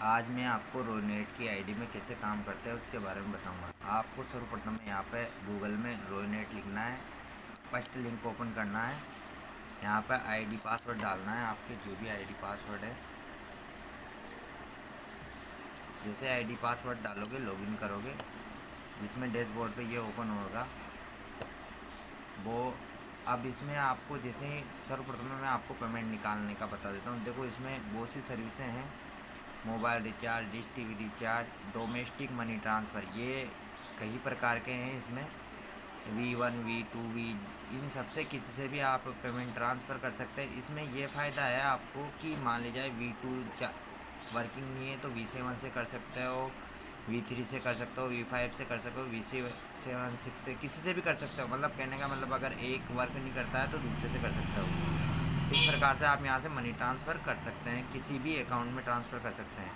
आज मैं आपको रोनेट की आईडी में कैसे काम करते हैं उसके बारे में बताऊंगा। आपको सर्वप्रथम यहाँ पे गूगल में रोनेट लिखना है, फर्स्ट लिंक ओपन करना है, यहाँ पे आईडी पासवर्ड डालना है, आपके जो भी आईडी पासवर्ड है। जैसे आईडी पासवर्ड डालोगे लॉगिन करोगे, जिसमें डैशबोर्ड पे ये ओपन होगा वो। अब इसमें आपको जैसे सर्वप्रथम मैं आपको पेमेंट निकालने का बता देता हूँ। देखो इसमें बहुत सी सर्विसें हैं, mobile recharge, dish TV recharge, domestic money transfer, ये कई प्रकार के हैं। इसमें V1 V2 V, इन सब से किसी से भी आप पेमेंट ट्रांसफ़र कर सकते हैं। इसमें ये फ़ायदा है आपको कि मान लीजिए V2 वर्किंग नहीं है तो V7 से कर सकते हो, V3 से कर सकते हो, V5 से कर सकते हो, V7 6 से, किसी से भी कर सकते हो। मतलब कहने का मतलब अगर एक वर्क नहीं करता है तो दूसरे से कर सकते हो। इस प्रकार से आप यहाँ से मनी ट्रांसफ़र कर सकते हैं, किसी भी अकाउंट में ट्रांसफ़र कर सकते हैं।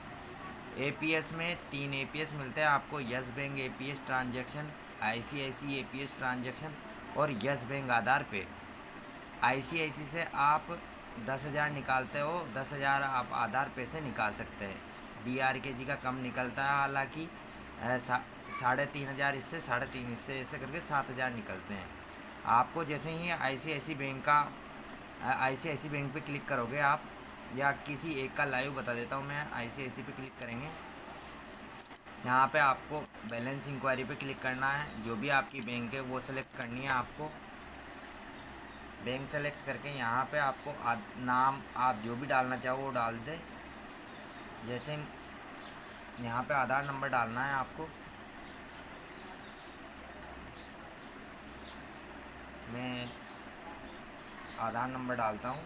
एपीएस में 3 एपीएस मिलते हैं आपको, yes bank APS transaction, ICIC APS transaction और yes bank Aadhaar pay. ICIC से आप 10,000 निकालते हो, 10,000 आप आधार पे से निकाल सकते हैं। DRKG का कम निकलता है, हालांकि 3,500 इससे, 3,500 इससे, ऐसे करके 7,000 निकलते हैं। आपको जैसे ही आईसीआईसी बैंक पे क्लिक करोगे आप, या किसी एक का लाइव बता देता हूँ मैं। आईसीआईसी पे क्लिक करेंगे, यहाँ पे आपको बैलेंस इंक्वायरी पे क्लिक करना है। जो भी आपकी बैंक है वो सेलेक्ट करनी है आपको। बैंक सेलेक्ट करके यहाँ पे आपको नाम आप जो भी डालना चाहो वो डाल दे। जैसे यहाँ पे आधार नंबर डालना है आपको। मैं आधार नंबर डालता हूँ।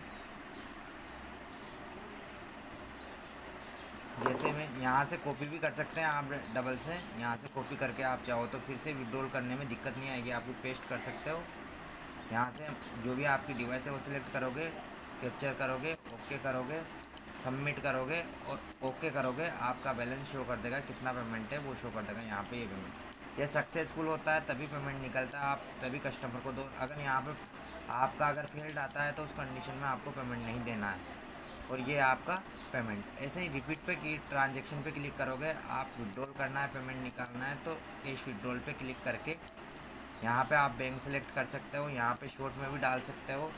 जैसे मैं यहाँ से कॉपी भी कर सकते हैं आप, डबल से यहाँ से कॉपी करके आप चाहो तो फिर से विड्रॉल करने में दिक्कत नहीं आएगी, आप पेस्ट कर सकते हो। यहाँ से जो भी आपकी डिवाइस है वो सिलेक्ट करोगे, कैप्चर करोगे, ओके करोगे, सबमिट करोगे और ओके करोगे, आपका बैलेंस शो कर देगा, कितना पेमेंट है वो शो कर देगा। यहाँ पे ये पेमेंट ये सक्सेसफुल होता है तभी पेमेंट निकलता है, आप तभी कस्टमर को दो। अगर यहाँ पे आपका अगर फेल्ड आता है तो उस कंडीशन में आपको पेमेंट नहीं देना है, और ये आपका पेमेंट। ऐसे ही रिपीट पे की ट्रांजेक्शन पे क्लिक करोगे, आप विड्रॉल करना है, पेमेंट निकालना है तो कैश विड्रॉल पे क्लिक करके यहाँ पे आप बैंक सेलेक्ट कर सकते हो। यहाँ पे शॉर्ट में भी डाल सकते हो,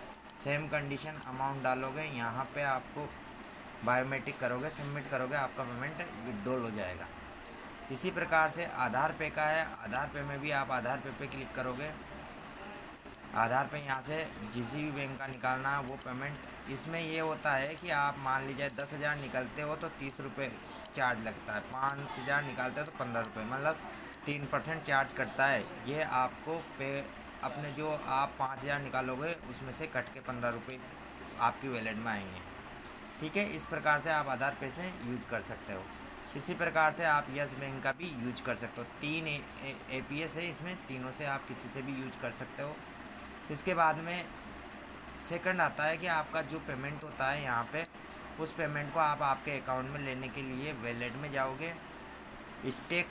सेम कंडीशन, अमाउंट डालोगे, यहाँ पे आपको बायोमेट्रिक करोगे, सबमिट करोगे, आपका पेमेंट विड्रॉल हो जाएगा। इसी प्रकार से आधार पे का है, आधार पे में भी आप आधार पे क्लिक करोगे। आधार पे यहाँ से जिस भी बैंक का निकालना है वो पेमेंट। इसमें ये होता है कि आप मान लीजिए 10,000 निकलते हो तो 30 रुपये चार्ज लगता है, 5,000 निकालते हो तो 15 रुपये, मतलब 3% चार्ज करता है। ये आपको पे अपने जो आप 5,000 निकालोगे उसमें से कट के 15 रुपये आपकी वैलेट में आएंगे। ठीक है, इस प्रकार से आप आधार पे से यूज कर सकते हो। इसी प्रकार से आप यस बैंक का भी यूज कर सकते हो। 3 एपीएस है इसमें, तीनों से आप किसी से भी यूज कर सकते हो। इसके बाद में सेकंड आता है कि आपका जो पेमेंट होता है यहाँ पे, उस पेमेंट को आप आपके अकाउंट में लेने के लिए वैलेट में जाओगे, stake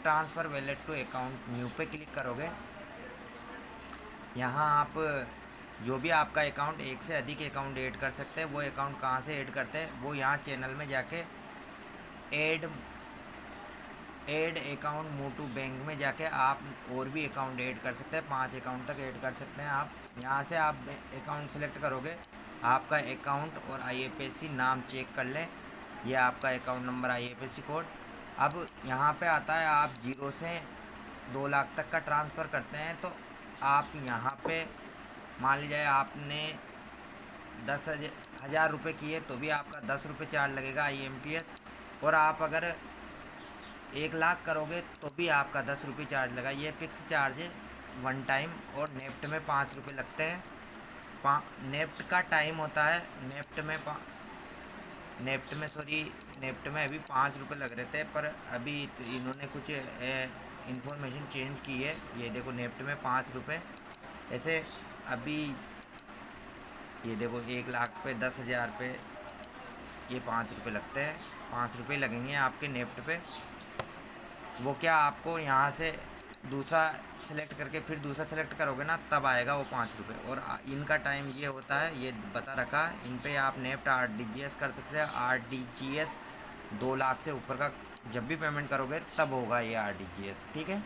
transfer wallet to account new pay click करोगे। यहाँ आप जो भी आपका अकाउंट, एक से अधिक अकाउंट ऐड कर सकते हैं। वो अकाउंट कहाँ से ऐड करते हैं, वो यहाँ चैनल में जाके add account move to bank में जाके आप और भी अकाउंट ऐड कर सकते हैं, 5 अकाउंट तक ऐड कर सकते हैं आप। यहाँ से आप अकाउंट सेलेक्ट करोगे, आपका अकाउंट और IFSC नाम चेक कर लें, ये आपका अकाउंट नंबर, IFSC कोड। अब यहाँ पे आता है आप 0 से 2 लाख तक का ट्रांसफ़र करते हैं तो आप यहाँ पे मान लीजिए आपने 10,000 रुपये किए तो भी आपका 10 रुपये चार्ज लगेगा IMPS, और आप अगर 1 लाख करोगे तो भी आपका 10 रुपये चार्ज लगा। ये फिक्स चार्ज है वन टाइम, और नेफ्ट में 5 रुपये लगते हैं। नेफ्ट का टाइम होता है, नेफ्ट में अभी 5 रुपये लग रहे थे, पर अभी इन्होंने कुछ इन्फॉर्मेशन चेंज की है। ये देखो नेफ्ट में 5 रुपये, ऐसे अभी ये देखो 1 लाख पे 10,000 पे ये 5 रुपये लगते हैं, 5 रुपये लगेंगे आपके नेफ्ट पे। वो क्या आपको यहाँ से दूसरा सेलेक्ट करके फिर दूसरा सेलेक्ट करोगे ना, तब आएगा वो 5 रुपये। और इनका टाइम ये होता है, ये बता रखा, इन पे आप नेफ्ट RTGS कर सकते हैं, RTGS 2 लाख से ऊपर का जब भी पेमेंट करोगे तब होगा ये RTGS, ठीक है।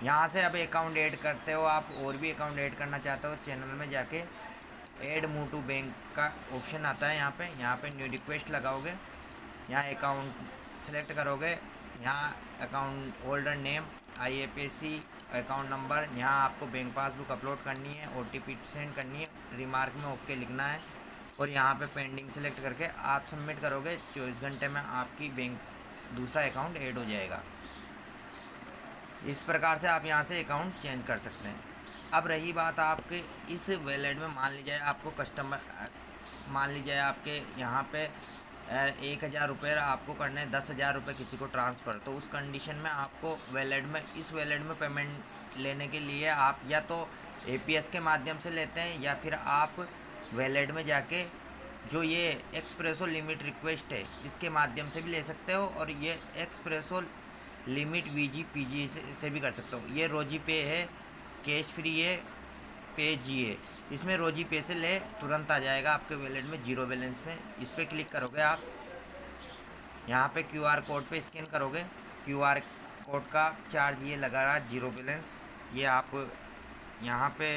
यहाँ से अब अकाउंट ऐड करते हो आप, और भी अकाउंट ऐड करना चाहते हो, चैनल में जाके ऐड मूव टू बैंक का ऑप्शन आता है। यहाँ पे न्यू रिक्वेस्ट लगाओगे, यहाँ अकाउंट सेलेक्ट करोगे, यहाँ account holder name, IFSC account number, यहाँ आपको बैंक पासबुक अपलोड करनी है, OTP सेंड करनी है, रिमार्क में ओके लिखना है, और यहाँ पे पेंडिंग सेलेक्ट करके आप सबमिट करोगे। 24 घंटे में आपकी बैंक दूसरा अकाउंट ऐड हो जाएगा। इस प्रकार से आप यहाँ से अकाउंट चेंज कर सकते हैं। अब रही बात आपके इस वैलेट में, मान लीजिए आपको मान लीजिए आपके यहाँ पे 1,000 रुपये आपको करने हैं, 10,000 रुपये किसी को ट्रांसफ़र, तो उस कंडीशन में आपको इस वैलेट में पेमेंट लेने के लिए आप या तो APS के माध्यम से लेते हैं, या फिर आप वैलेट में जाके जो ये एक्सप्रेसो लिमिट रिक्वेस्ट है इसके माध्यम से भी ले सकते हो, और ये एक्सप्रेसो लिमिट VG से भी कर सकते हो। ये रोजी पे है, कैश फ्री है, पे जी है। इसमें रोजी पे से ले तुरंत आ जाएगा आपके वैलेट में 0 बैलेंस में। इस पर क्लिक करोगे आप, यहाँ पे QR कोड पे स्कैन करोगे, QR कोड का चार्ज ये लगा रहा 0 बैलेंस। ये आप यहाँ पे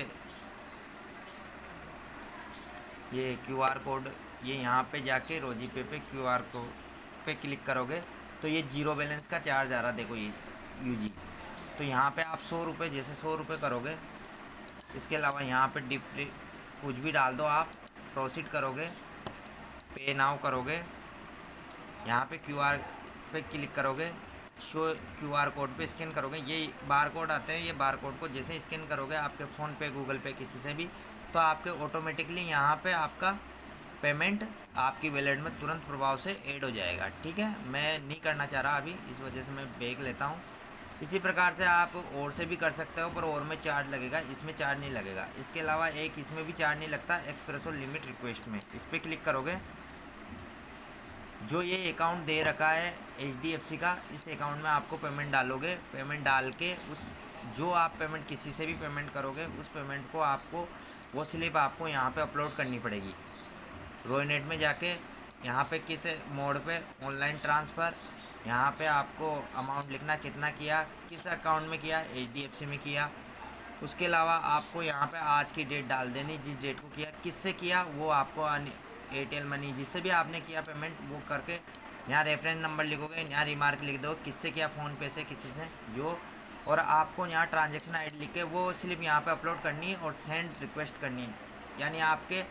ये QR कोड, ये यहाँ पे जाके रोजी पे QR कोड पे क्लिक करोगे तो ये 0 बैलेंस का चार्ज आ रहा, देखो ये UG। तो यहाँ पे आप 100 रुपये, जैसे 100 रुपये करोगे, इसके अलावा यहाँ पे कुछ भी डाल दो आप, प्रोसीड करोगे, पे नाउ करोगे, यहाँ पे QR पे क्लिक करोगे, शो QR कोड पे स्कैन करोगे। ये बार कोड आते हैं, ये बार कोड को जैसे स्कैन करोगे आपके फ़ोन पे, गूगल पे, किसी से भी, तो आपके ऑटोमेटिकली यहाँ पे आपका पेमेंट आपकी वैलेट में तुरंत प्रभाव से ऐड हो जाएगा, ठीक है। मैं नहीं करना चाह रहा अभी, इस वजह से मैं बैग लेता हूँ। इसी प्रकार से आप और से भी कर सकते हो, पर और में चार्ज लगेगा, इसमें चार्ज नहीं लगेगा। इसके अलावा एक इसमें भी चार्ज नहीं लगता, एक्सप्रेसो लिमिट रिक्वेस्ट में, इस पर क्लिक करोगे। जो ये अकाउंट दे रखा है HDFC का, इस अकाउंट में आपको पेमेंट डालोगे। पेमेंट डाल के उस जो आप पेमेंट किसी से भी पेमेंट करोगे, उस पेमेंट को आपको वो स्लिप आपको यहाँ पे अपलोड करनी पड़ेगी। रोयनेट में जाके यहाँ पे किस मोड पे, ऑनलाइन ट्रांसफ़र, यहाँ पे आपको अमाउंट लिखना, कितना किया, किस अकाउंट में किया, HDFC में किया। उसके अलावा आपको यहाँ पे आज की डेट डाल देनी, जिस डेट को किया, किससे किया, वो आपको एयरटेल मनी, जिससे भी आपने किया पेमेंट, वो करके यहाँ रेफरेंस नंबर लिखोगे, यहाँ रिमार्क लिख दो, किससे किया, फ़ोन पे से, किसी से जो, और आपको यहाँ ट्रांजेक्शन ID लिख के वो स्लिप यहाँ पे अपलोड करनी है और सेंड रिक्वेस्ट करनी है। यानी आपके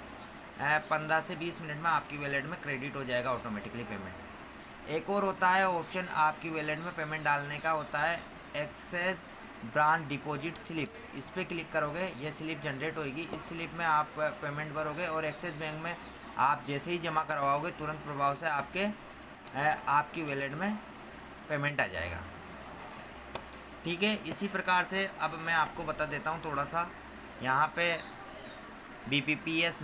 15 से 20 मिनट में आपकी वैलेट में क्रेडिट हो जाएगा ऑटोमेटिकली पेमेंट। एक और होता है ऑप्शन आपकी वैलेट में पेमेंट डालने का, होता है एक्सेस ब्रांच डिपॉजिट स्लिप। इस पर क्लिक करोगे, ये स्लिप जनरेट होगी। इस स्लिप में आप पेमेंट भरोगे और एक्सिस बैंक में आप जैसे ही जमा करवाओगे तुरंत प्रभाव से आपकी वैलेट में पेमेंट आ जाएगा, ठीक है। इसी प्रकार से अब मैं आपको बता देता हूँ थोड़ा सा, यहाँ पे BPPS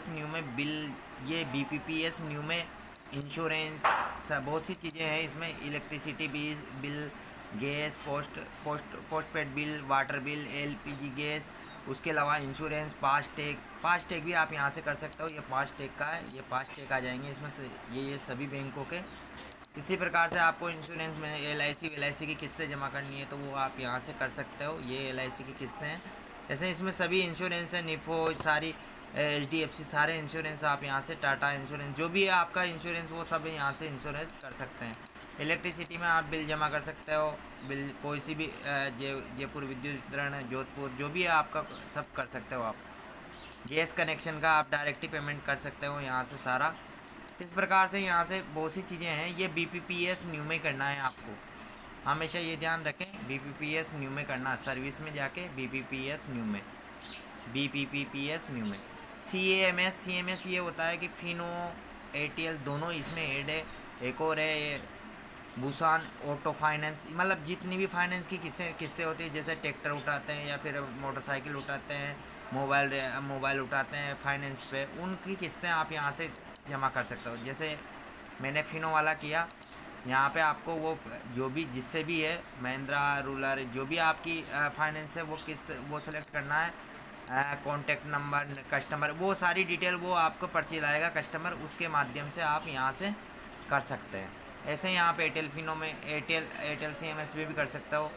न्यू में बिल, ये BPPS न्यू में इंश्योरेंस बहुत सी चीज़ें हैं इसमें, electricity bill, gas, post paid bill, water bill, LPG gas, उसके अलावा इंश्योरेंस, फास्टैग भी आप यहाँ से कर सकते हो। ये फास्टैग का है, ये फास्टैग आ जाएंगे इसमें से, ये सभी बैंकों के। इसी प्रकार से आपको इंश्योरेंस में LIC की किस्तें जमा करनी है तो वो आप यहाँ से कर सकते हो। ये LIC की किस्तें हैं, जैसे इसमें सभी इंश्योरेंस है, निफो, सारी HDFC, सारे इंश्योरेंस आप यहाँ से, टाटा इंश्योरेंस, जो भी है आपका इंश्योरेंस, वो सब यहाँ से इंश्योरेंस कर सकते हैं। इलेक्ट्रिसिटी में आप बिल जमा कर सकते हो, बिल कोई सी भी जयपुर विद्युत वितरण, जोधपुर, जो भी है आपका सब कर सकते हो आप। गैस कनेक्शन का आप डायरेक्ट ही पेमेंट कर सकते हो यहाँ से सारा। इस प्रकार से यहाँ से बहुत सी चीज़ें हैं। ये BPPS न्यू में करना है आपको, हमेशा ये ध्यान रखें, BPPS न्यू में करना, सर्विस में जाके BPPS न्यू में, CMS ये होता है कि फिनो ATL दोनों इसमें ऐड है। एक और है ये भूषण ऑटो फाइनेंस, मतलब जितनी भी फाइनेंस की किस्तें होती है, जैसे ट्रैक्टर उठाते हैं या फिर मोटरसाइकिल उठाते हैं, मोबाइल उठाते हैं फाइनेंस पे, उनकी किस्तें आप यहाँ से जमा कर सकते हो। जैसे मैंने फिनो वाला किया, यहाँ पे आपको वो जो भी जिससे भी है, महिंद्रा, रूलर, जो भी आपकी फाइनेंस है, वो किस्त वो सेलेक्ट करना है, कॉन्टैक्ट नंबर, कस्टमर, वो सारी डिटेल वो आपको पर्ची लाएगा कस्टमर, उसके माध्यम से आप यहाँ से कर सकते हैं। ऐसे ही आप एयरटेल फिनो में एयरटेल CMS भी कर सकते हो।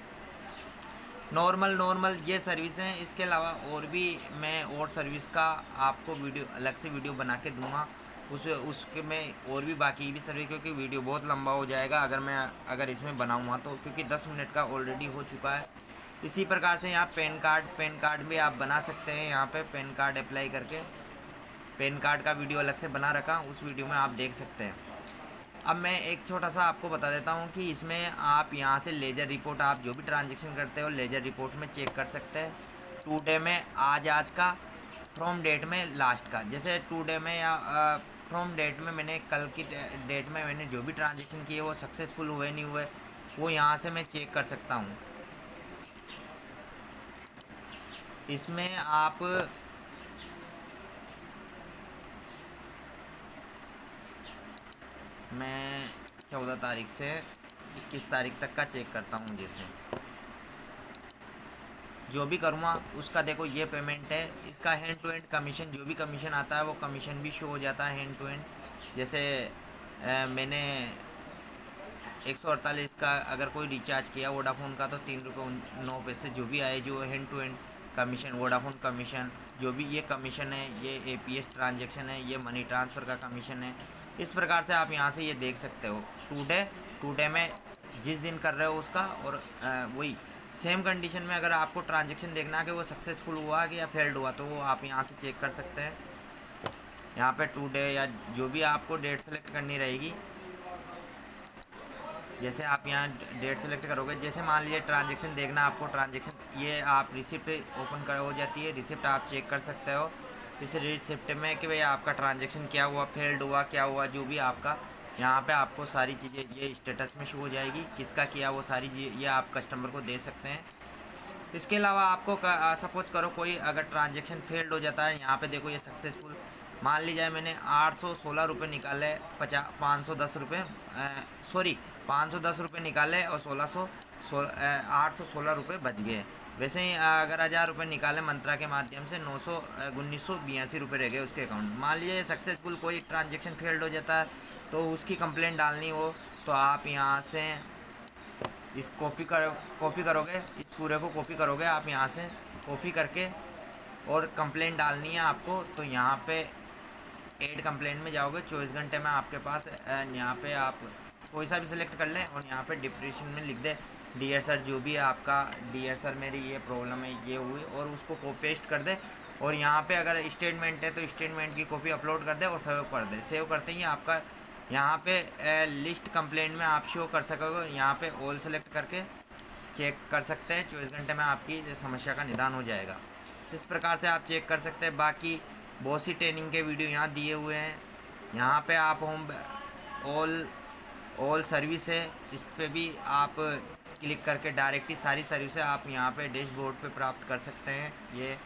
नॉर्मल ये सर्विस हैं। इसके अलावा और भी मैं और सर्विस का आपको वीडियो अलग से वीडियो बना के दूंगा, उसके में और भी बाकी भी सर्विस, क्योंकि वीडियो बहुत लंबा हो जाएगा अगर इसमें बनाऊँगा तो, क्योंकि 10 मिनट का ऑलरेडी हो चुका है। इसी प्रकार से यहाँ पैन कार्ड भी आप बना सकते हैं। यहाँ पे पैन कार्ड अप्लाई करके पैन कार्ड का वीडियो अलग से बना रखा, उस वीडियो में आप देख सकते हैं। अब मैं एक छोटा सा आपको बता देता हूँ कि इसमें आप यहाँ से लेजर रिपोर्ट, आप जो भी ट्रांजेक्शन करते हो लेजर रिपोर्ट में चेक कर सकते हैं। टू डे में आज का, फ्रॉम डेट में लास्ट का। जैसे टू डे में या फ्रॉम डेट में मैंने कल की डेट में मैंने जो भी ट्रांजेक्शन किए वो सक्सेसफुल हुए नहीं हुए, वो यहाँ से मैं चेक कर सकता हूँ। इसमें आप मैं 14 तारीख से 21 तारीख तक का चेक करता हूँ। जैसे जो भी करूँगा उसका देखो ये पेमेंट है, इसका हैंड टू हैंड कमीशन, जो भी कमीशन आता है वो कमीशन भी शो हो जाता है हैंड टू हैंड। जैसे मैंने 148 का अगर कोई रिचार्ज किया वोडाफोन का तो 3 रुपये 9 पैसे जो भी आए, जो hand to hand commission, Vodafone commission, जो भी ये कमीशन है, ये APS ट्रांजेक्शन है, ये मनी ट्रांसफ़र का कमीशन है। इस प्रकार से आप यहाँ से ये देख सकते हो टू डे में जिस दिन कर रहे हो उसका, और वही सेम कंडीशन में अगर आपको ट्रांजेक्शन देखना है कि वो सक्सेसफुल हुआ कि या फेल्ड हुआ, तो वो आप यहाँ से चेक कर सकते हैं। यहाँ पे टू डे या जो भी आपको डेट सेलेक्ट करनी रहेगी, जैसे आप यहाँ डेट सेलेक्ट करोगे, जैसे मान लीजिए ट्रांजेक्शन देखना आपको, ट्रांजेक्शन ये आप रिसिप्ट ओपन कर हो जाती है, रिसिप्ट आप चेक कर सकते हो इस रिसिप्ट में कि भाई आपका ट्रांजेक्शन क्या हुआ, फेल्ड हुआ, क्या हुआ, जो भी आपका यहाँ पे आपको सारी चीज़ें ये स्टेटस में शो हो जाएगी, किसका किया वो सारी ये आप कस्टमर को दे सकते हैं। इसके अलावा आपको सपोज करो कोई अगर ट्रांजेक्शन फेल्ड हो जाता है, यहाँ पे देखो ये सक्सेसफुल, मान लीजिए मैंने 816 रुपये निकाले, 510 रुपये, सॉरी 510 रुपये निकाले और 816 रुपये बच गए। वैसे ही अगर 1000 रुपये निकाले मंत्रा के माध्यम से 1982 रुपये रह गए उसके अकाउंट। मान लीजिए सक्सेसफुल कोई ट्रांजेक्शन फेल्ड हो जाता है तो उसकी कंप्लेंट डालनी हो तो आप यहाँ से इस कॉपी करोगे, इस पूरे को कॉपी करोगे आप यहाँ से, कॉपी करके और कंप्लेंट डालनी है आपको, तो यहाँ पे ऐड कंप्लेंट में जाओगे, 24 घंटे में आपके पास यहाँ पे आप कोई सा भी सिलेक्ट कर लें और यहाँ पे डिस्क्रिप्शन में लिख दे डियर सर, जो भी है आपका, डियर सर मेरी ये प्रॉब्लम है ये हुई, और उसको पेस्ट कर दे। और यहाँ पे अगर स्टेटमेंट है तो स्टेटमेंट की कॉपी अपलोड कर दे और सेव कर दे। सेव करते ही आपका यहाँ पे लिस्ट कंप्लेंट में आप शो कर सकोगे, यहाँ पे ऑल सेलेक्ट करके चेक कर सकते हैं। 24 घंटे में आपकी समस्या का निदान हो जाएगा। इस प्रकार से आप चेक कर सकते हैं। बाकी बहुत सी ट्रेनिंग के वीडियो यहाँ दिए हुए हैं। यहाँ पे आप होम ऑल सर्विस है, इस पर भी आप क्लिक करके डायरेक्ट ही सारी सर्विसें आप यहाँ पे डैशबोर्ड पे प्राप्त कर सकते हैं। ये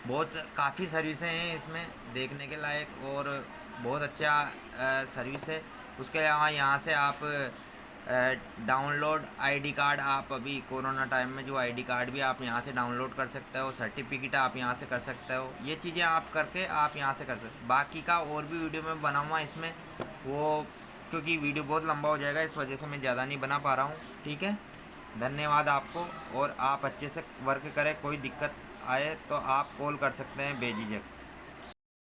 बहुत काफ़ी सर्विसें हैं इसमें देखने के लायक, और बहुत अच्छा सर्विस है। उसके अलावा यहाँ से आप डाउनलोड ID कार्ड, आप अभी कोरोना टाइम में जो ID कार्ड भी आप यहाँ से डाउनलोड कर सकते हो, सर्टिफिकेट आप यहाँ से कर सकते हो। ये चीज़ें आप करके आप यहाँ से कर सकते हो। बाकी का और भी वीडियो मैं बनाऊँगा इसमें, वो क्योंकि वीडियो बहुत लंबा हो जाएगा इस वजह से मैं ज़्यादा नहीं बना पा रहा हूँ। ठीक है, धन्यवाद आपको, और आप अच्छे से वर्क करें। कोई दिक्कत आए तो आप कॉल कर सकते हैं बेझिझक।